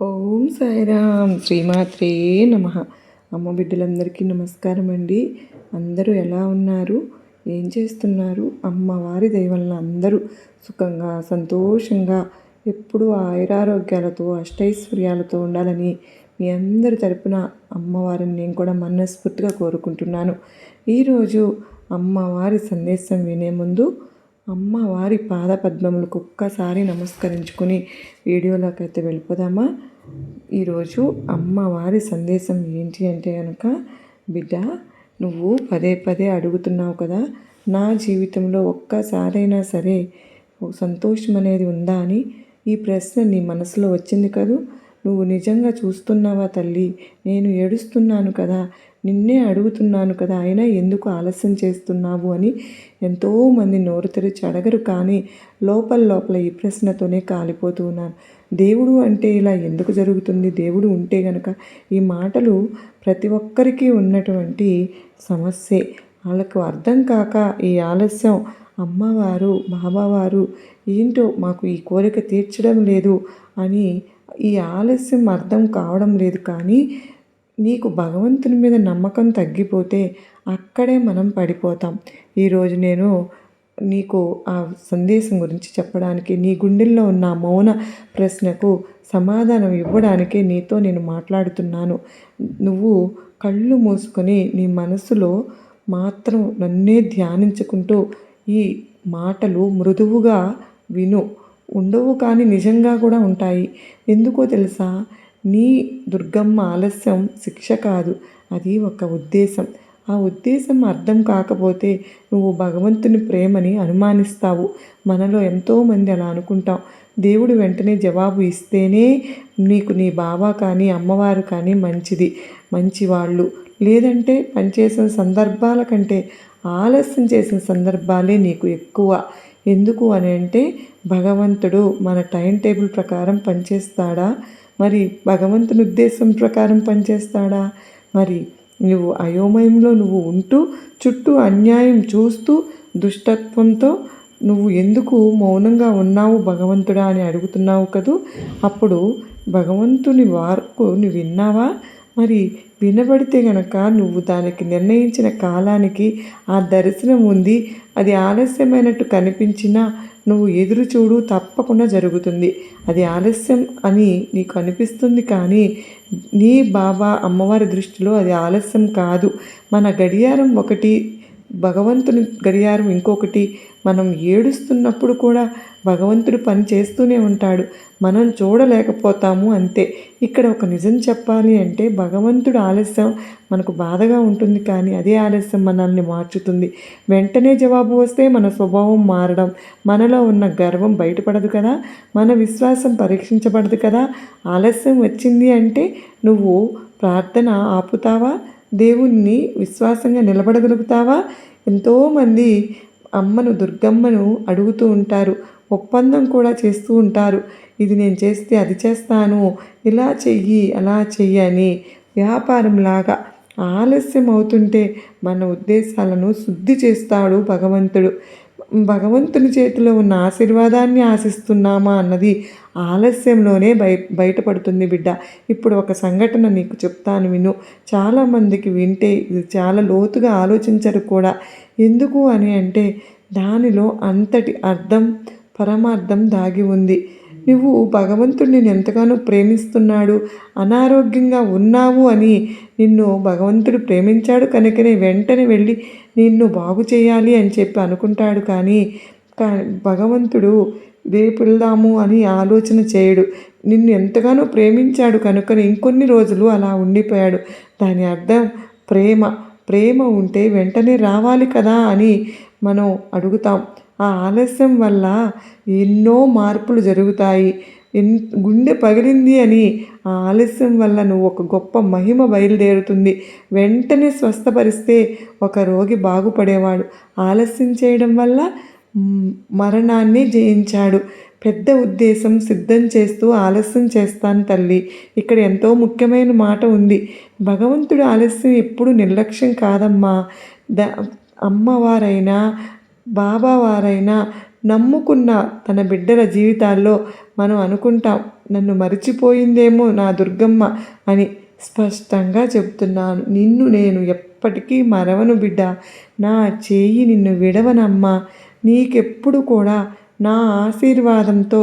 ఓం సాయిరామ్ శ్రీమాత్రే నమ. అమ్మ బిడ్డలందరికీ నమస్కారం అండి. అందరూ ఎలా ఉన్నారు, ఏం చేస్తున్నారు? అమ్మవారి దయ వల్ల అందరూ సుఖంగా సంతోషంగా ఎప్పుడూ ఆయురారోగ్యాలతో అష్టైశ్వర్యాలతో ఉండాలని మీ అందరి తరపున అమ్మవారిని నేను కూడా మనస్ఫూర్తిగా కోరుకుంటున్నాను. ఈరోజు అమ్మవారి సందేశం వినే ముందు అమ్మవారి పాదపద్మములకు ఒక్కసారి నమస్కరించుకొని వీడియోలోకి అయితే వెళ్ళిపోదామా. ఈరోజు అమ్మవారి సందేశం ఏంటి అంటే కనుక, బిడ్డ నువ్వు పదే పదే అడుగుతున్నావు కదా, నా జీవితంలో ఒక్కసారైనా సరే సంతోషం అనేది ఉందా అని ఈ ప్రశ్న నీ మనసులో వచ్చింది కదూ. నువ్వు నిజంగా చూస్తున్నావా తల్లి? నేను ఏడుస్తున్నాను కదా, నిన్నే అడుగుతున్నాను కదా, అయినా ఎందుకు ఆలస్యం చేస్తున్నావు అని ఎంతోమంది నోరు తెరిచి అడగరు, కానీ లోపల ఈ ప్రశ్నతోనే కాలిపోతూ ఉన్నాను. దేవుడు అంటే ఇలా ఎందుకు జరుగుతుంది? దేవుడు ఉంటే గనక ఈ మాటలు ప్రతి ఒక్కరికి ఉన్నటువంటి సమస్యే. వాళ్ళకు అర్థం కాక ఈ ఆలస్యం, అమ్మవారు బాబావారు ఏంటో మాకు ఈ కోరిక తీర్చడం లేదు అని ఈ ఆలస్యం అర్థం కావడం లేదు. కానీ నీకు భగవంతుని మీద నమ్మకం తగ్గిపోతే అక్కడే మనం పడిపోతాం. ఈరోజు నేను నీకు ఆ సందేశం గురించి చెప్పడానికి, నీ గుండెల్లో ఉన్న మౌన ప్రశ్నకు సమాధానం ఇవ్వడానికి నీతో నేను మాట్లాడుతున్నాను. నువ్వు కళ్ళు మూసుకొని నీ మనసులో మాత్రం నన్నే ధ్యానించుకుంటూ ఈ మాటలు మృదువుగా విను. ఉండవు కానీ నిజంగా కూడా ఉంటాయి. ఎందుకో తెలుసా? నీ దుర్గమ్మ ఆలస్యం శిక్ష కాదు, అది ఒక ఉద్దేశం. ఆ ఉద్దేశం అర్థం కాకపోతే నువ్వు భగవంతుని ప్రేమని అనుమానిస్తావు. మనలో ఎంతోమంది అలా అనుకుంటాం. దేవుడు వెంటనే జవాబు ఇస్తేనే నీకు నీ బాబా కానీ అమ్మవారు కానీ మంచివాళ్ళు. లేదంటే పనిచేసిన సందర్భాల కంటే ఆలస్యం చేసిన సందర్భాలే నీకు ఎక్కువ. ఎందుకు అని అంటే, భగవంతుడు మన టైం టేబుల్ ప్రకారం పనిచేస్తాడా? మరి భగవంతుని ఉద్దేశం ప్రకారం పనిచేస్తాడా? మరి నువ్వు అయోమయంలో నువ్వు ఉంటూ చుట్టూ అన్యాయం చూస్తూ దుష్టత్వంతో నువ్వు ఎందుకు మౌనంగా ఉన్నావు భగవంతుడా అని అడుగుతున్నావు కదూ. అప్పుడు భగవంతుని వార్కు నువ్వు విన్నావా? మరి వినబడితే గనక నువ్వు దానికి నిర్ణయించిన కాలానికి ఆ దర్శనం ఉంది. అది ఆలస్యమైనట్టు కనిపించినా నువ్వు ఎదురు చూడు, తప్పకుండా జరుగుతుంది. అది ఆలస్యం అని నీకు అనిపిస్తుంది, కానీ నీ బాబా అమ్మవారి దృష్టిలో అది ఆలస్యం కాదు. మన గడియారం ఒకటి, భగవంతుని గడియారం ఇంకొకటి. మనం ఏడుస్తున్నప్పుడు కూడా భగవంతుడు పని చేస్తూనే ఉంటాడు, మనం చూడలేకపోతాము అంతే. ఇక్కడ ఒక నిజం చెప్పాలి అంటే, భగవంతుడు ఆలస్యం మనకు బాధగా ఉంటుంది, కానీ అదే ఆలస్యం మనల్ని మార్చుతుంది. వెంటనే జవాబు వస్తే మన స్వభావం మారడం, మనలో ఉన్న గర్వం బయటపడదు కదా, మన విశ్వాసం పరీక్షించబడదు కదా. ఆలస్యం వచ్చింది అంటే నువ్వు ప్రార్థన ఆపుతావా? దేవుణ్ణి విశ్వాసంగా నిలబడగలుగుతావా? ఎంతోమంది అమ్మను దుర్గమ్మను అడుగుతూ ఉంటారు, ఒప్పందం కూడా చేస్తూ ఉంటారు. ఇది నేను చేస్తే అది చేస్తాను, ఇలా చెయ్యి అలా చెయ్యి అని. వ్యాపారంలాగా ఆలస్యం అవుతుంటే మన ఉద్దేశాలను శుద్ధి చేస్తాడు భగవంతుడు. భగవంతుని చేతిలో ఉన్న ఆశీర్వాదాన్ని ఆశిస్తున్నామా అన్నది ఆలస్యంలోనే బయటపడుతుంది బిడ్డ. ఇప్పుడు ఒక సంఘటన నీకు చెప్తాను, విను. చాలామందికి వింటే ఇది చాలా లోతుగా ఆలోచించరు కూడా. ఎందుకు అని అంటే, దానిలో అంతటి అర్థం పరమార్థం దాగి ఉంది. నువ్వు భగవంతుడిని ఎంతగానో ప్రేమిస్తున్నాడు, అనారోగ్యంగా ఉన్నావు అని నిన్ను భగవంతుడు ప్రేమించాడు కనుకనే వెంటనే వెళ్ళి నిన్ను బాగు చేయాలి అని చెప్పి అనుకుంటాడు. కానీ భగవంతుడు రేపు వెళ్దాము అని ఆలోచన చేయడు. నిన్ను ఎంతగానో ప్రేమించాడు కనుకనే ఇంకొన్ని రోజులు అలా ఉండిపోయాడు. దాని అర్థం ప్రేమ ఉంటే వెంటనే రావాలి కదా అని మనం అడుగుతాం. ఆ ఆలస్యం వల్ల ఎన్నో మార్పులు జరుగుతాయి. గుండె పగిలింది అని ఆ ఆలస్యం వల్ల నువ్వు ఒక గొప్ప మహిమ బయలుదేరుతుంది. వెంటనే స్వస్థపరిస్తే ఒక రోగి బాగుపడేవాడు. ఆలస్యం చేయడం వల్ల మరణాన్ని జయించాడు. పెద్ద ఉద్దేశం సిద్ధం చేస్తూ ఆలస్యం చేస్తాను తల్లి. ఇక్కడ ఎంతో ముఖ్యమైన మాట ఉంది. భగవంతుడు ఆలస్యం ఎప్పుడు నిర్లక్ష్యం కాదమ్మా. అమ్మవారైనా బాబావారైనా నమ్ముకున్న తన బిడ్డల జీవితాల్లో మనం అనుకుంటాం, నన్ను మరిచిపోయిందేమో నా దుర్గమ్మ అని స్పష్టంగా చెబుతున్నాను. నిన్ను నేను ఎప్పటికీ మరవను బిడ్డ. నా చేయి నిన్ను విడవనమ్మా. నీకెప్పుడు కూడా నా ఆశీర్వాదంతో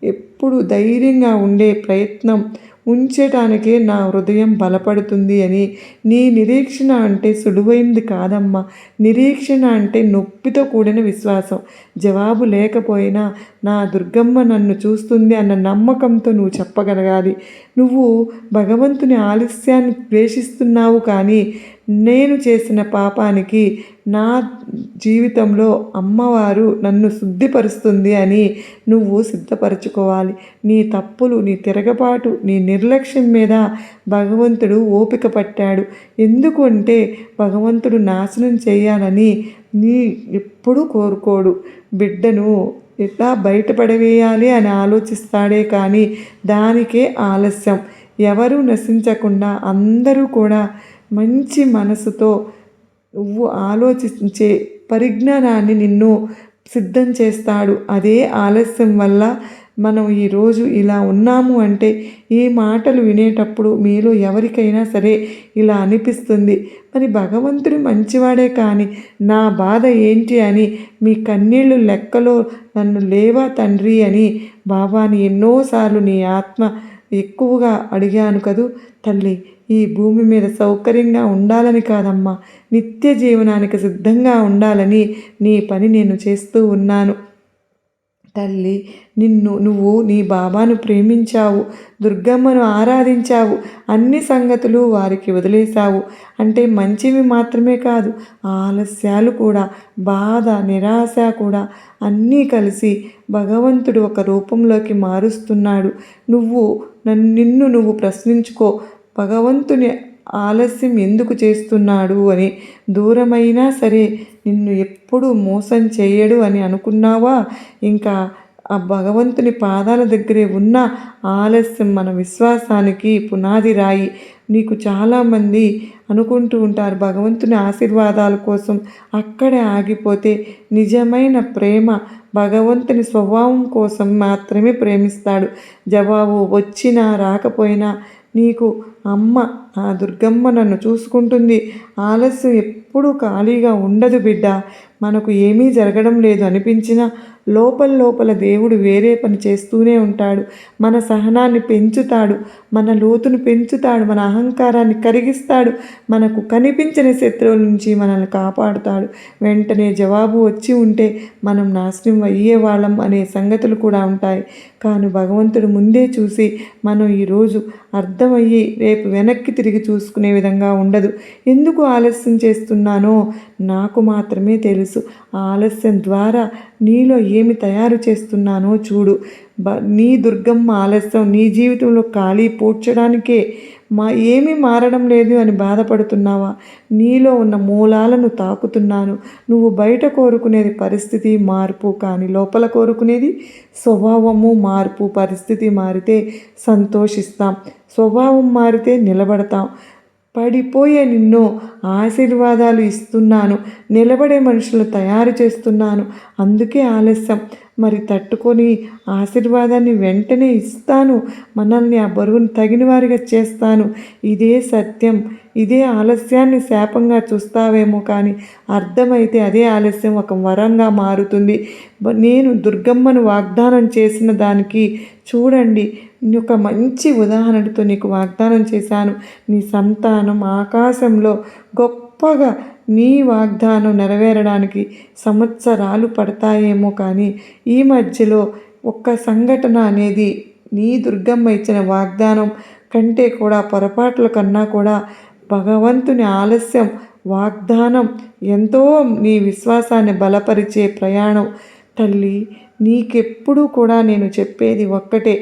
ఎప్పుడు ధైర్యంగా ఉండే ప్రయత్నం ఉంచటానికే నా హృదయం బలపడుతుంది అని. నీ నిరీక్షణ అంటే సులువైంది కాదమ్మా. నిరీక్షణ అంటే నొప్పితో కూడిన విశ్వాసం. జవాబు లేకపోయినా నా దుర్గమ్మ నన్ను చూస్తుంది అన్న నమ్మకంతో నువ్వు చెప్పగలగాలి. నువ్వు భగవంతుని ఆలస్యాన్ని ద్వేషిస్తున్నావు, కానీ నేను చేసిన పాపానికి నా జీవితంలో అమ్మవారు నన్ను శుద్ధిపరుస్తుంది అని నువ్వు సిద్ధపరచుకోవాలి. నీ తప్పులు, నీ తిరగబాటు, నీ నిర్లక్ష్యం మీద భగవంతుడు ఓపిక పట్టాడు. ఎందుకు అంటే భగవంతుడు నాశనం చేయాలని నీ ఎప్పుడూ కోరుకోడు. బిడ్డను ఎట్లా బయటపడవేయాలి అని ఆలోచిస్తాడే కానీ దానికే ఆలస్యం. ఎవరూ నశించకుండా అందరూ కూడా మంచి మనసుతో నువ్వు ఆలోచించే పరిజ్ఞానాన్ని నిన్ను సిద్ధం చేస్తాడు. అదే ఆలస్యం వల్ల మనం ఈరోజు ఇలా ఉన్నాము అంటే ఈ మాటలు వినేటప్పుడు మీలో ఎవరికైనా సరే ఇలా అనిపిస్తుంది, మరి భగవంతుడు మంచివాడే కానీ నా బాధ ఏంటి అని మీ కన్నీళ్ళు లెక్కలో నన్ను లేవా తండ్రి అని బాబాని ఎన్నోసార్లు నీ ఆత్మ ఎక్కువగా అడిగాను కదూ తల్లి. ఈ భూమి మీద సౌకర్యంగా ఉండాలని కాదమ్మా, నిత్య జీవనానికి సిద్ధంగా ఉండాలని నీ పని నేను చేస్తూ ఉన్నాను తల్లి. నువ్వు నీ బాబాను ప్రేమించావు, దుర్గమ్మను ఆరాధించావు, అన్ని సంగతులు వారికి వదిలేశావు అంటే మంచివి మాత్రమే కాదు, ఆలస్యాలు కూడా, బాధ, నిరాశ కూడా అన్నీ కలిసి భగవంతుడు ఒక రూపంలోకి మారుస్తున్నాడు. నిన్ను నువ్వు ప్రశ్నించుకో, భగవంతుని ఆలస్యం ఎందుకు చేస్తున్నాడు అని. దూరమైనా సరే నిన్ను ఎప్పుడూ మోసం చేయడు అని అనుకున్నావా? ఇంకా ఆ భగవంతుని పాదాల దగ్గరే ఉన్న ఆలస్యం మన విశ్వాసానికి పునాది రాయి. నీకు చాలామంది అనుకుంటూ ఉంటారు భగవంతుని ఆశీర్వాదాల కోసం అక్కడే ఆగిపోతే. నిజమైన ప్రేమ భగవంతుని స్వభావం కోసం మాత్రమే ప్రేమిస్తాడు. జవాబు వచ్చినా రాకపోయినా నీకు అమ్మ ఆ దుర్గమ్మ నన్ను చూసుకుంటుంది. ఆలస్యం ఎప్పుడూ ఖాళీగా ఉండదు బిడ్డ. మనకు ఏమీ జరగడం లేదు అనిపించినా లోపల దేవుడు వేరే పని చేస్తూనే ఉంటాడు. మన సహనాన్ని పెంచుతాడు, మన లోతును పెంచుతాడు, మన అహంకారాన్ని కరిగిస్తాడు, మనకు కనిపించని శత్రువుల నుంచి మనల్ని కాపాడుతాడు. వెంటనే జవాబు వచ్చి ఉంటే మనం నాశనం అయ్యేవాళ్ళం అనే సంగతులు కూడా ఉంటాయి. కానీ భగవంతుడు ముందే చూసి మనం ఈరోజు అర్థమయ్యి రేపు వెనక్కి తిరిగి చూసుకునే విధంగా ఉండదు. ఎందుకు ఆలస్యం చేస్తున్నానో నాకు మాత్రమే తెలుసు. ఆలస్యం ద్వారా నీలో ఏమి తయారు చేస్తున్నానో చూడు. నీ దుర్గమ్మ ఆలస్యం నీ జీవితంలో ఖాళీ పూడ్చడానికే. ఏమీ మారడం లేదు అని బాధపడుతున్నావా? నీలో ఉన్న మూలాలను తాకుతున్నాను. నువ్వు బయట కోరుకునేది పరిస్థితి మార్పు, కానీ లోపల కోరుకునేది స్వభావము మార్పు. పరిస్థితి మారితే సంతోషిస్తాం, స్వభావం మారితే నిలబడతాం. పడిపోయే నిన్ను ఆశీర్వాదాలు ఇస్తున్నాను, నిలబడే మనుషులు తయారు చేస్తున్నాను. అందుకే ఆలస్యం. మరి తట్టుకొని ఆశీర్వాదాన్ని వెంటనే ఇస్తాను. మనల్ని ఆ బరువును తగిన వారిగా చేస్తాను. ఇదే సత్యం. ఇదే ఆలస్యాన్ని శాపంగా చూస్తావేమో, కానీ అర్థమైతే అదే ఆలస్యం ఒక వరంగా మారుతుంది. నేను దుర్గమ్మను వాగ్దానం చేసిన దానికి చూడండి, ఒక మంచి ఉదాహరణతో నీకు వాగ్దానం చేశాను. నీ సంతానం ఆకాశంలో గొప్పగా, నీ వాగ్దానం నెరవేరడానికి సంవత్సరాలు పడతాయేమో, కానీ ఈ మధ్యలో ఒక్క సంఘటన అనేది నీ దుర్గమ్మ ఇచ్చిన వాగ్దానం కంటే కూడా, పొరపాట్ల కన్నా కూడా భగవంతుని ఆలస్యం వాగ్దానం ఎంతో నీ విశ్వాసాన్ని బలపరిచే ప్రయాణం. తల్లి, నీకెప్పుడూ కూడా నేను చెప్పేది ఒక్కటే,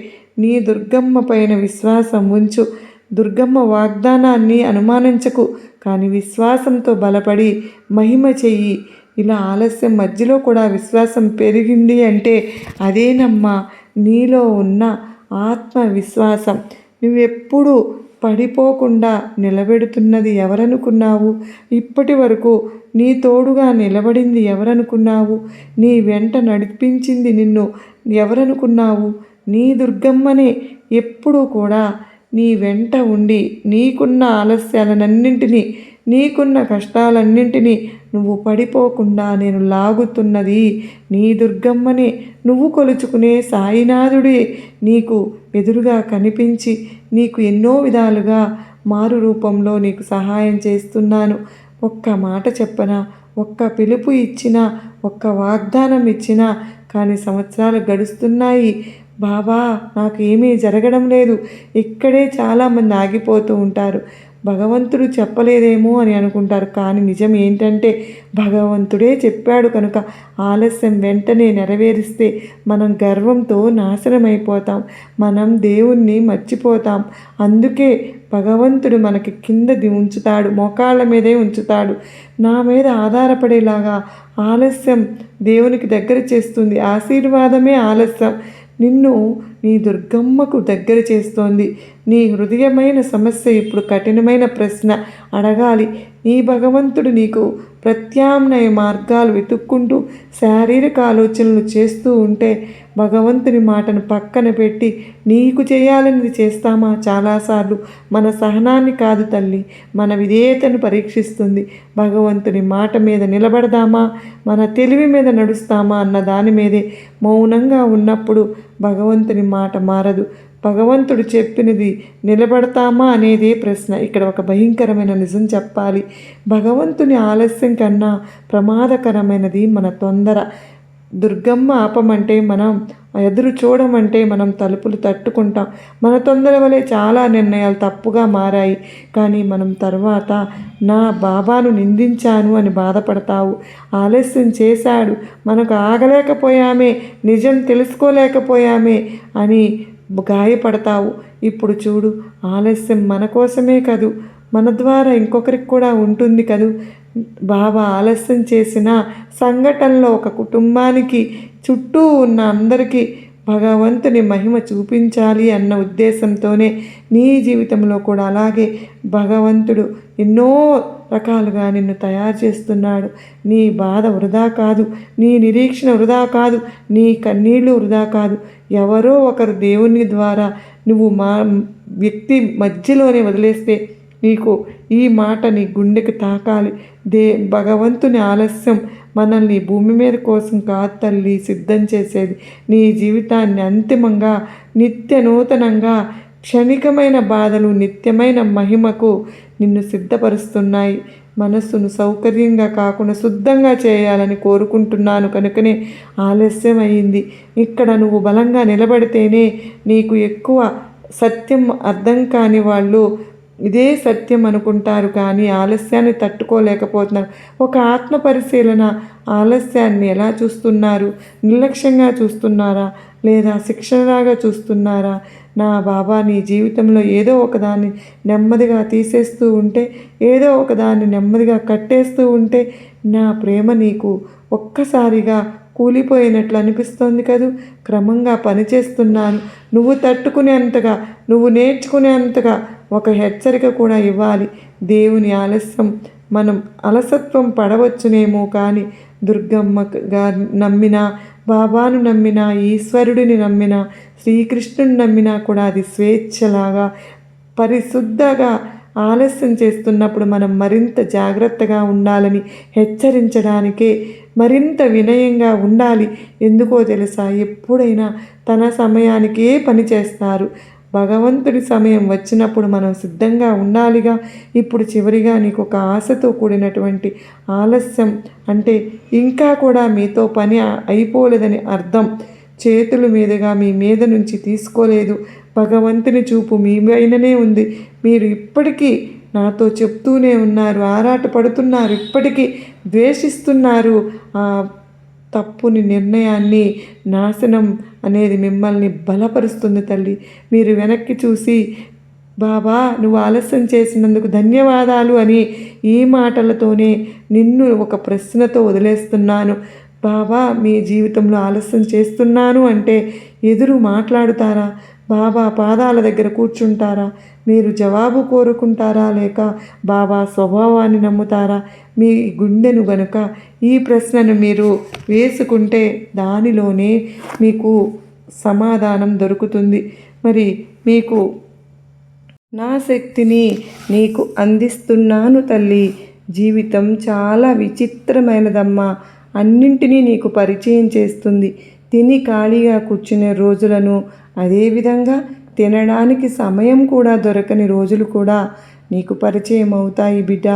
నీ దుర్గమ్మ పైన విశ్వాసం ఉంచు. దుర్గమ్మ వాగ్దానాన్ని అనుమానించకు, కానీ విశ్వాసంతో బలపడి మహిమ చెయ్యి. ఇలా ఆలస్యం మధ్యలో కూడా విశ్వాసం పెరిగింది అంటే అదేనమ్మా నీలో ఉన్న ఆత్మవిశ్వాసం. నువ్వెప్పుడు పడిపోకుండా నిలబెడుతున్నది ఎవరనుకున్నావు? ఇప్పటి వరకు నీ తోడుగా నిలబడింది ఎవరనుకున్నావు? నీ వెంట నడిపించింది నిన్ను ఎవరనుకున్నావు? నీ దుర్గమ్మనే ఎప్పుడూ కూడా నీ వెంట ఉండి నీకున్న ఆలస్యాలన్నింటినీ, నీకున్న కష్టాలన్నింటినీ నువ్వు పడిపోకుండా నేను లాగుతున్నది నీ దుర్గమ్మనే. నువ్వు కొలుచుకునే సాయినాథుడే నీకు ఎదురుగా కనిపించి నీకు ఎన్నో విధాలుగా మారు రూపంలో నీకు సహాయం చేస్తున్నాను. ఒక్క మాట చెప్పనా, ఒక్క పిలుపు ఇచ్చినా, ఒక్క వాగ్దానం ఇచ్చినా కానీ సంవత్సరాలు గడుస్తున్నాయి. బాబా నాకు ఏమీ జరగడం లేదు. ఇక్కడే చాలామంది ఆగిపోతూ ఉంటారు. భగవంతుడు చెప్పలేదేమో అని అనుకుంటారు. కానీ నిజం ఏంటంటే భగవంతుడే చెప్పాడు కనుక ఆలస్యం వెంటనే నెరవేరిస్తే మనం గర్వంతో నాశనమైపోతాం. మనం దేవుణ్ణి మర్చిపోతాం. అందుకే భగవంతుడు మనకి కిందది ఉంచుతాడు, మోకాళ్ళ మీదే ఉంచుతాడు. నా మీద ఆధారపడేలాగా ఆలస్యం దేవునికి దగ్గర చేస్తుంది. ఆశీర్వాదమే ఆలస్యం నిన్ను నీ దుర్గమ్మకు దగ్గర చేస్తోంది. నీ హృదయమైన సమస్య ఇప్పుడు కఠినమైన ప్రశ్న అడగాలి. నీ భగవంతుడు నీకు ప్రత్యామ్నాయ మార్గాలు వెతుక్కుంటూ శారీరక ఆలోచనలు చేస్తూ ఉంటే భగవంతుని మాటను పక్కన పెట్టి నీకు చేయాలన్నది చేస్తామా? చాలాసార్లు మన సహనాన్ని కాదు తల్లి, మన విధేయతను పరీక్షిస్తుంది. భగవంతుని మాట మీద నిలబడదామా, మన తెలివి మీద నడుస్తామా అన్న దాని మీదే మౌనంగా ఉన్నప్పుడు భగవంతుని మాట మారదు. భగవంతుడు చెప్పినది నిలబడతామా అనేదే ప్రశ్న. ఇక్కడ ఒక భయంకరమైన నిజం చెప్పాలి. భగవంతుని ఆలస్యం కన్నా ప్రమాదకరమైనది మన తొందర. దుర్గమ్మ ఆపమంటే మనం ఎదురు చూడమంటే మనం తలుపులు తట్టుకుంటాం. మన తొందర వలె చాలా నిర్ణయాలు తప్పుగా మారాయి. కానీ మనం తర్వాత నా బాబాను నిందించాను అని బాధపడతావు. ఆలస్యం చేశాడు, మనకు ఆగలేకపోయామే, నిజం తెలుసుకోలేకపోయామే అని గాయపడతావు. ఇప్పుడు చూడు, ఆలస్యం మన కోసమే కదూ, మన ద్వారా ఇంకొకరికి కూడా ఉంటుంది కదూ. బాబా ఆలస్యం చేసిన సంఘటనలో ఒక కుటుంబానికి చుట్టూ ఉన్న అందరికీ భగవంతుని మహిమ చూపించాలి అన్న ఉద్దేశంతోనే నీ జీవితంలో కూడా అలాగే భగవంతుడు ఎన్నో రకాలుగా నిన్ను తయారు చేస్తున్నాడు. నీ బాధ వృధా కాదు, నీ నిరీక్షణ వృధా కాదు, నీ కన్నీళ్ళు వృధా కాదు. ఎవరో ఒకరు దేవుని ద్వారా నువ్వు వ్యక్తి మధ్యలోనే వదిలేస్తే నీకు ఈ మాట నీ గుండెకి తాకాలి. భగవంతుని ఆలస్యం మనల్ని భూమి మీద కోసం కాదు తల్లి సిద్ధం చేసేది. నీ జీవితాన్ని అంతిమంగా నిత్య నూతనంగా క్షణికమైన బాధలు నిత్యమైన మహిమకు నిన్ను సిద్ధపరుస్తున్నాయి. మనస్సును సౌకర్యంగా కాకుండా శుద్ధంగా చేయాలని కోరుకుంటున్నాను కనుకనే ఆలస్యం అయింది. ఇక్కడ నువ్వు బలంగా నిలబడితేనే నీకు ఎక్కువ సత్యం అర్థం కాని వాళ్ళు ఇదే సత్యం అనుకుంటారు కానీ ఆలస్యాన్ని తట్టుకోలేకపోతున్నారు. ఒక ఆత్మ పరిశీలన, ఆలస్యాన్ని ఎలా చూస్తున్నారు? నిర్లక్ష్యంగా చూస్తున్నారా లేదా శిక్షణలాగా చూస్తున్నారా? నా బాబా నీ జీవితంలో ఏదో ఒకదాన్ని నెమ్మదిగా తీసేస్తూ ఉంటే, ఏదో ఒకదాన్ని నెమ్మదిగా కట్టేస్తూ ఉంటే నా ప్రేమ నీకు ఒక్కసారిగా కూలిపోయినట్లు అనిపిస్తోంది కదూ. క్రమంగా పనిచేస్తున్నాను. నువ్వు తట్టుకునేంతగా, నువ్వు నేర్చుకునేంతగా ఒక హెచ్చరిక కూడా ఇవ్వాలి. దేవుని ఆలస్యం మనం అలసత్వం పడవచ్చునేమో కానీ దుర్గమ్మగా నమ్మినా, బాబాను నమ్మినా, ఈశ్వరుడిని నమ్మినా, శ్రీకృష్ణుని నమ్మినా కూడా అది స్వేచ్ఛలాగా పరిశుద్ధంగా ఆలస్యం చేస్తున్నప్పుడు మనం మరింత జాగ్రత్తగా ఉండాలని హెచ్చరించడానికే మరింత వినయంగా ఉండాలి. ఎందుకో తెలుసా, ఎప్పుడైనా తన సమయానికే పని చేస్తారు. భగవంతుడి సమయం వచ్చినప్పుడు మనం సిద్ధంగా ఉండాలిగా. ఇప్పుడు చివరిగా నీకు ఒక ఆశతో కూడినటువంటి ఆలస్యం అంటే ఇంకా కూడా మీతో పని అయిపోలేదని అర్థం. చేతుల మీదుగా మీ మీద నుంచి తీసుకోలేదు. భగవంతుని చూపు మీ పైననే ఉంది. మీరు ఇప్పటికీ నాతో చెప్తూనే ఉన్నారు, ఆరాట పడుతున్నారు, ఇప్పటికీ ద్వేషిస్తున్నారు. తప్పుని నిర్ణయాన్ని, నాశనం అనేది మిమ్మల్ని బలపరుస్తుంది తల్లి. మీరు వెనక్కి చూసి బాబా నువ్వు ఆలస్యం చేసినందుకు ధన్యవాదాలు అని ఈ మాటలతోనే నిన్ను ఒక ప్రశ్నతో వదిలేస్తున్నాను. బాబా మీ జీవితంలో ఆలస్యం చేస్తున్నాను అంటే ఎదురు మాట్లాడుతారా? బాబా పాదాల దగ్గర కూర్చుంటారా? మీరు జవాబు కోరుకుంటారా లేక బాబా స్వభావాన్ని నమ్ముతారా? మీ గుండెను గనుక ఈ ప్రశ్నను మీరు వేసుకుంటే దానిలోనే మీకు సమాధానం దొరుకుతుంది. మరి మీకు నా శక్తిని నీకు అందిస్తున్నాను తల్లి. జీవితం చాలా విచిత్రమైనదమ్మా. అన్నింటినీ నీకు పరిచయం చేస్తుంది. తిని ఖాళీగా కూర్చునే రోజులను, అదేవిధంగా తినడానికి సమయం కూడా దొరకని రోజులు కూడా నీకు పరిచయం అవుతాయి బిడ్డ.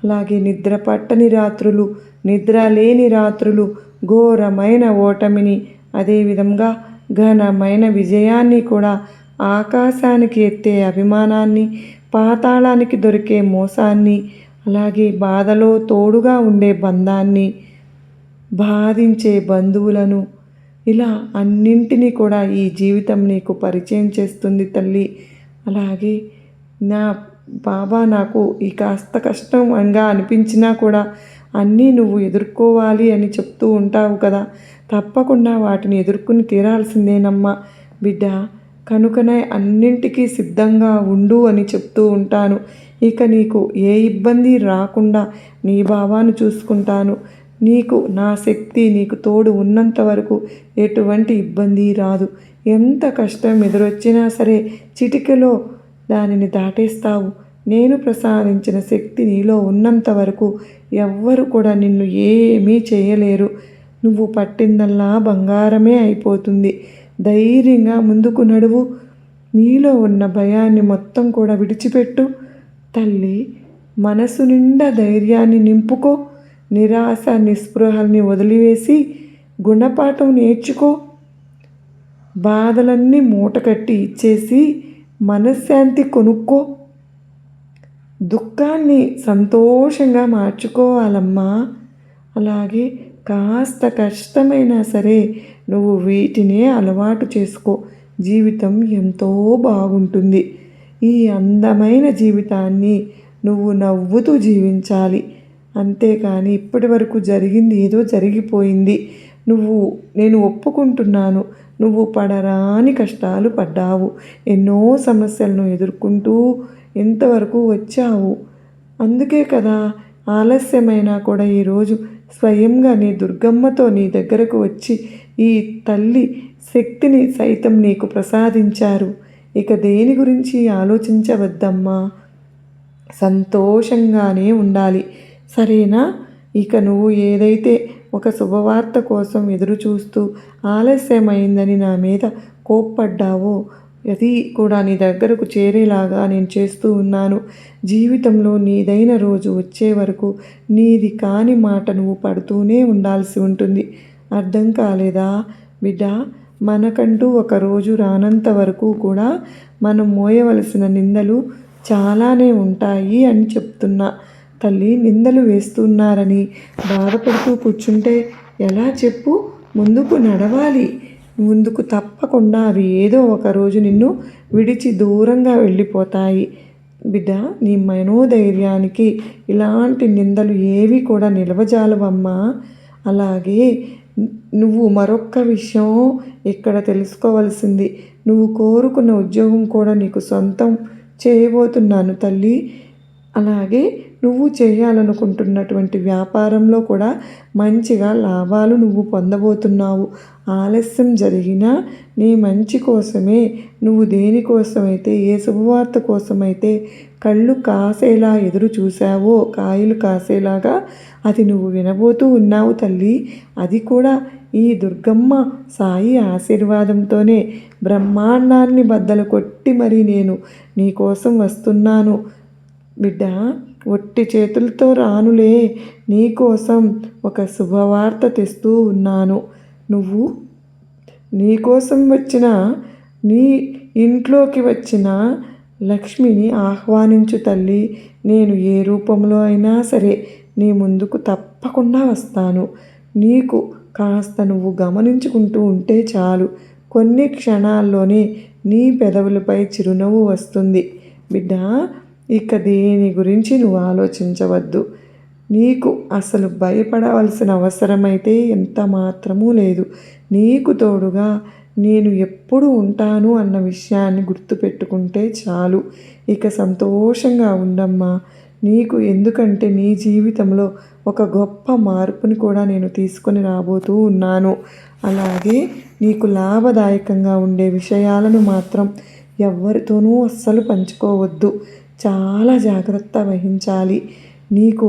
అలాగే నిద్ర పట్టని రాత్రులు, నిద్ర లేని రాత్రులు, ఘోరమైన ఓటమిని, అదేవిధంగా ఘనమైన విజయాన్ని కూడా, ఆకాశానికి ఎత్తే అభిమానాన్ని, పాతాళానికి దొరికే మోసాన్ని, అలాగే బాధలో తోడుగా ఉండే బంధాన్ని, బాధించే బంధువులను, ఇలా అన్నింటినీ కూడా ఈ జీవితం నీకు పరిచయం చేస్తుంది తల్లి. అలాగే నా బాబా నాకు ఈ కాస్త కష్టంగా అనిపించినా కూడా అన్నీ నువ్వు ఎదుర్కోవాలి అని చెప్తూ ఉంటావు కదా, తప్పకుండా వాటిని ఎదుర్కొని తీరాల్సిందేనమ్మా బిడ్డ. కనుకనే అన్నింటికీ సిద్ధంగా ఉండు అని చెప్తూ ఉంటాను. ఇక నీకు ఏ ఇబ్బంది రాకుండా నీ బాబాను చూసుకుంటాను. నీకు నా శక్తి నీకు తోడు ఉన్నంత వరకు ఎటువంటి ఇబ్బంది రాదు. ఎంత కష్టం ఎదురొచ్చినా సరే చిటికెలో దానిని దాటేస్తావు. నేను ప్రసాదించిన శక్తి నీలో ఉన్నంత వరకు ఎవ్వరు కూడా నిన్ను ఏమీ చేయలేరు. నువ్వు పట్టిందల్లా బంగారమే అయిపోతుంది. ధైర్యంగా ముందుకు నడువు. నీలో ఉన్న భయాన్ని మొత్తం కూడా విడిచిపెట్టు తల్లి. మనసు నిండా ధైర్యాన్ని నింపుకో. నిరాశ నిస్పృహల్ని వదిలివేసి గుణపాఠం నేర్చుకో. బాధలన్నీ మూటకట్టి ఇచ్చేసి మనశ్శాంతి కొనుక్కో. దుఃఖాన్ని సంతోషంగా మార్చుకోవాలమ్మా. అలాగే కాస్త కష్టమైనా సరే నువ్వు వీటినే అలవాటు చేసుకో. జీవితం ఎంతో బాగుంటుంది. ఈ అందమైన జీవితాన్ని నువ్వు నవ్వుతూ జీవించాలి. అంతేకాని ఇప్పటి వరకు జరిగింది ఏదో జరిగిపోయింది. నేను ఒప్పుకుంటున్నాను. నువ్వు పడరాని కష్టాలు పడ్డావు. ఎన్నో సమస్యలను ఎదుర్కొంటూ ఎంతవరకు వచ్చావు. అందుకే కదా ఆలస్యమైనా కూడా ఈరోజు స్వయంగా నీ దుర్గమ్మతో నీ దగ్గరకు వచ్చి ఈ తల్లి శక్తిని సైతం నీకు ప్రసాదించారు. ఇక దేని గురించి ఆలోచించవద్దమ్మా. సంతోషంగానే ఉండాలి. సరేనా? ఇక నువ్వు ఏదైతే ఒక శుభవార్త కోసం ఎదురు చూస్తూ ఆలస్యమైందని నా మీద కోప్పడ్డావో అది కూడా నీ దగ్గరకు చేరేలాగా నేను చేస్తూ ఉన్నాను. జీవితంలో నీదైన రోజు వచ్చే వరకు నీది కాని మాట నువ్వు పడుతూనే ఉండాల్సి ఉంటుంది. అర్థం కాలేదా బిడ్డ? మనకంటూ ఒక రోజు రానంత వరకు కూడా మనం మోయవలసిన నిందలు చాలానే ఉంటాయి అని చెప్తున్నా తల్లి. నిందలు వేస్తున్నారని బాధపడుతూ కూర్చుంటే ఎలా చెప్పు? ముందుకు నడవాలి. ముందుకు తప్పకుండా అవి ఏదో ఒక రోజు నిన్ను విడిచి దూరంగా వెళ్ళిపోతాయి బిడ్డ. నీ మనోధైర్యానికి ఇలాంటి నిందలు ఏవి కూడా నిలవజాలవమ్మా. అలాగే నువ్వు మరొక్క విషయం ఇక్కడ తెలుసుకోవాల్సింది. నువ్వు కోరుకున్న ఉద్యోగం కూడా నీకు సొంతం చేయబోతున్నాను తల్లి. అలాగే నువ్వు చేయాలనుకుంటున్నటువంటి వ్యాపారంలో కూడా మంచిగా లాభాలు నువ్వు పొందబోతున్నావు. ఆలస్యం జరిగినా నీ మంచి కోసమే. నువ్వు దేనికోసమైతే, ఏ శుభవార్త కోసమైతే కళ్ళు కాసేలా ఎదురు చూసావో, కాయలు కాసేలాగా అది నువ్వు వినబోతూ ఉన్నావు తల్లి. అది కూడా ఈ దుర్గమ్మ సాయి ఆశీర్వాదంతోనే. బ్రహ్మాండాన్ని బద్దలు కొట్టి మరీ నేను నీకోసం వస్తున్నాను బిడ్డ. ఒట్టి చేతులతో రానులే. నీకోసం ఒక శుభవార్త తెస్తూ ఉన్నాను. నువ్వు నీకోసం వచ్చిన, నీ ఇంట్లోకి వచ్చిన లక్ష్మిని ఆహ్వానించు తల్లి. నేను ఏ రూపంలో అయినా సరే నీ ముందుకు తప్పకుండా వస్తాను. నీకు కాస్త నువ్వు గమనించుకుంటూ ఉంటే చాలు. కొన్ని క్షణాల్లోనే నీ పెదవులపై చిరునవ్వు వస్తుంది బిడ్డ. ఇక దేని గురించి నువ్వు ఆలోచించవద్దు. నీకు అసలు భయపడవలసిన అవసరమైతే ఎంత మాత్రమూ లేదు. నీకు తోడుగా నేను ఎప్పుడు ఉంటాను అన్న విషయాన్ని గుర్తుపెట్టుకుంటే చాలు. ఇక సంతోషంగా ఉండమ్మా. నీకు ఎందుకంటే నీ జీవితంలో ఒక గొప్ప మార్పుని కూడా నేను తీసుకొని రాబోతూ ఉన్నాను. అలాగే నీకు లాభదాయకంగా ఉండే విషయాలను మాత్రం ఎవరితోనూ అస్సలు పంచుకోవద్దు. చాలా జాగ్రత్త వహించాలి. నీకు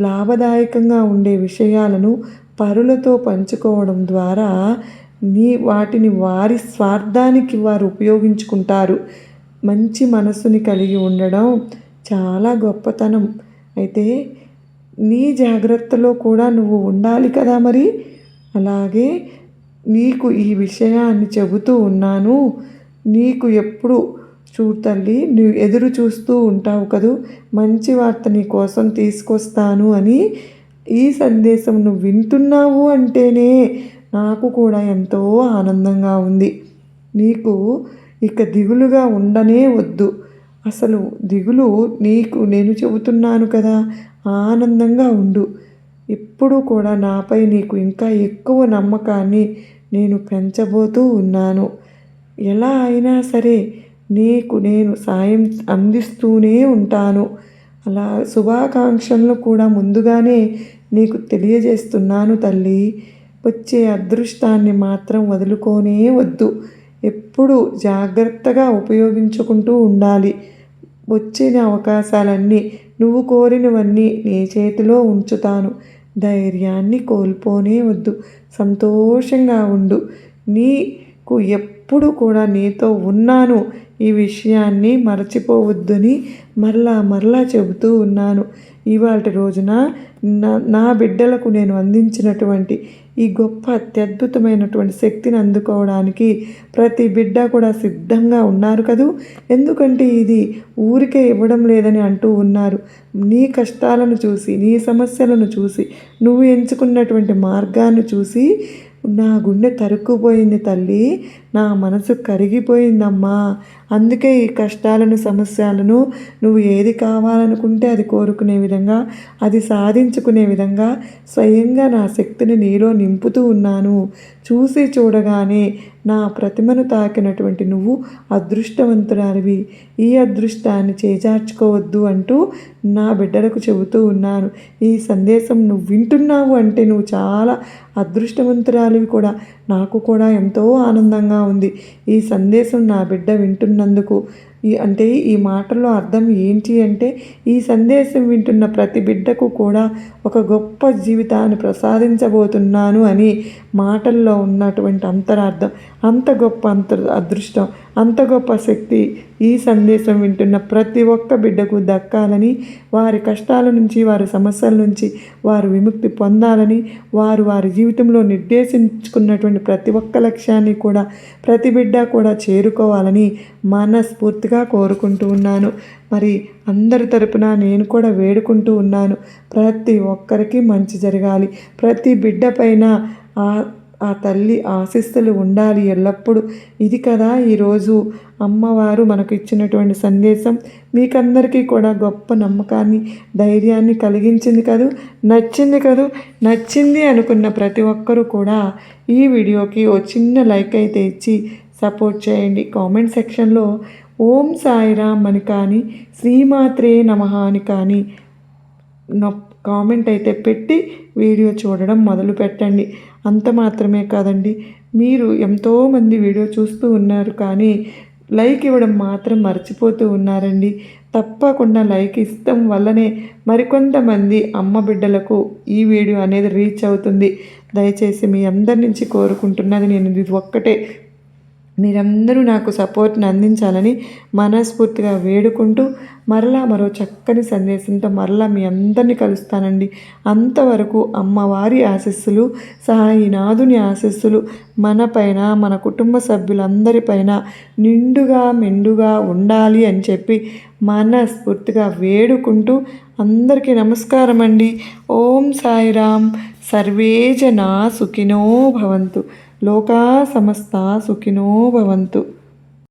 లాభదాయకంగా ఉండే విషయాలను పరులతో పంచుకోవడం ద్వారా వాటిని వారి స్వార్థానికి వారు ఉపయోగించుకుంటారు. మంచి మనస్సుని కలిగి ఉండడం చాలా గొప్పతనం. అయితే నీ జాగ్రత్తలో కూడా నువ్వు ఉండాలి కదా మరి. అలాగే నీకు ఈ విషయాన్ని చెబుతూ ఉన్నాను. నీకు ఎప్పుడు చూడు తల్లి, నువ్వు ఎదురు చూస్తూ ఉంటావు కదూ, మంచి వార్త నీ కోసం తీసుకొస్తాను అని. ఈ సందేశం నువ్వు వింటున్నావు అంటేనే నాకు కూడా ఎంతో ఆనందంగా ఉంది. నీకు ఇక దిగులుగా ఉండనే వద్దు. అసలు దిగులు నీకు నేను చెబుతున్నాను కదా, ఆనందంగా ఉండు. ఎప్పుడూ కూడా నాపై నీకు ఇంకా ఎక్కువ నమ్మకాన్ని నేను పెంచబోతూ ఉన్నాను. ఎలా అయినా సరే నీకు నేను సాయం అందిస్తూనే ఉంటాను. అలా శుభాకాంక్షలను కూడా ముందుగానే నీకు తెలియజేస్తున్నాను తల్లి. వచ్చే అదృష్టాన్ని మాత్రం వదులుకోనే వద్దు. ఎప్పుడు జాగ్రత్తగా ఉపయోగించుకుంటూ ఉండాలి. వచ్చిన అవకాశాలన్నీ, నువ్వు కోరినవన్నీ నీ చేతిలో ఉంచుతాను. ధైర్యాన్ని కోల్పోనే వద్దు. సంతోషంగా ఉండు. నీకు ఎప్పుడు కూడా నీతో ఉన్నాను. ఈ విషయాన్ని మరచిపోవద్దని మరలా చెబుతూ ఉన్నాను. ఇవాల్టి రోజున నా బిడ్డలకు నేను అందించినటువంటి ఈ గొప్ప అత్యద్భుతమైనటువంటి శక్తిని అందుకోవడానికి ప్రతి బిడ్డ కూడా సిద్ధంగా ఉన్నారు కదూ. ఎందుకంటే ఇది ఊరికే ఇవ్వడం లేదని అంటూ ఉన్నారు. నీ కష్టాలను చూసి, నీ సమస్యలను చూసి, నువ్వు ఎంచుకున్నటువంటి మార్గాన్ని చూసి నా గుండె తరుక్కుపోయింది తల్లి. నా మనసు కరిగిపోయిందమ్మా. అందుకే ఈ కష్టాలను, సమస్యలను నువ్వు ఏది కావాలనుకుంటే అది కోరుకునే విధంగా, అది సాధించుకునే విధంగా స్వయంగా నా శక్తిని నీలో నింపుతూ ఉన్నాను. చూసి చూడగానే నా ప్రతిమను తాకినటువంటి నువ్వు అదృష్టవంతురాలివి. ఈ అదృష్టాన్ని చేజార్చుకోవద్దు అంటూ నా బిడ్డలకు చెబుతూ ఉన్నాను. ఈ సందేశం నువ్వు వింటున్నావు అంటే నువ్వు చాలా అదృష్టవంతురాలివి కూడా. నాకు కూడా ఎంతో ఆనందంగా ఉంది ఈ సందేశం నా బిడ్డ వింటున్నందుకు. ఈ మాటల్లో అర్థం ఏంటి అంటే, ఈ సందేశం వింటున్న ప్రతి బిడ్డకు కూడా ఒక గొప్ప జీవితాన్ని ప్రసాదించబోతున్నాను అని మాటల్లో ఉన్నటువంటి అంతరార్థం. అంత గొప్ప అదృష్టం, అంత గొప్ప శక్తి ఈ సందేశం వింటున్న ప్రతి ఒక్క బిడ్డకు దక్కాలని, వారి కష్టాల నుంచి, వారి సమస్యల నుంచి వారు విముక్తి పొందాలని, వారి జీవితంలో నిర్దేశించుకున్నటువంటి ప్రతి ఒక్క లక్ష్యాన్ని కూడా ప్రతి బిడ్డ కూడా చేరుకోవాలని మనస్ఫూర్తిగా కోరుకుంటూ ఉన్నాను. మరి అందరి తరపున నేను కూడా వేడుకుంటూ ఉన్నాను. ప్రతి ఒక్కరికి మంచి జరగాలి. ప్రతి బిడ్డ పైన ఆ తల్లి ఆశీస్సులు ఉండాలి ఎల్లప్పుడూ. ఇది కదా ఈరోజు అమ్మవారు మనకు ఇచ్చినటువంటి సందేశం. మీకందరికీ కూడా గొప్ప నమ్మకాన్ని, ధైర్యాన్ని కలిగించింది కదూ, నచ్చింది కదూ. నచ్చింది అనుకున్న ప్రతి ఒక్కరూ కూడా ఈ వీడియోకి ఓ చిన్న లైక్ అయితే ఇచ్చి సపోర్ట్ చేయండి. కామెంట్ సెక్షన్లో ఓం సాయిరామ్ అని కానీ, శ్రీమాత్రే నమః అని కానీ కామెంట్ అయితే పెట్టి వీడియో చూడడం మొదలు పెట్టండి. అంత మాత్రమే కాదండి, మీరు ఎంతోమంది వీడియో చూస్తూ ఉన్నారు కానీ లైక్ ఇవ్వడం మాత్రం మర్చిపోతూ ఉన్నారండి. తప్పకుండా లైక్ ఇష్టం వల్లనే మరికొంతమంది అమ్మ బిడ్డలకు ఈ వీడియో అనేది రీచ్ అవుతుంది. దయచేసి మీ అందరి నుంచి కోరుకుంటున్నది నేను ఇది ఒక్కటే, మీరందరూ నాకు సపోర్ట్ని అందించాలని మనస్ఫూర్తిగా వేడుకుంటూ మరో చక్కని సందేశంతో మీ అందరినీ కలుస్తానండి. అంతవరకు అమ్మవారి ఆశీస్సులు, సాయినాథుని ఆశీస్సులు మనపైన, మన కుటుంబ సభ్యులందరిపైన నిండుగా మెండుగా ఉండాలి అని చెప్పి మనస్ఫూర్తిగా వేడుకుంటూ అందరికీ నమస్కారం అండి. ఓం సాయిరామ్. సర్వే జనా సుఖినో భవంతు. లోకా సమస్త సుఖినో భవంతు.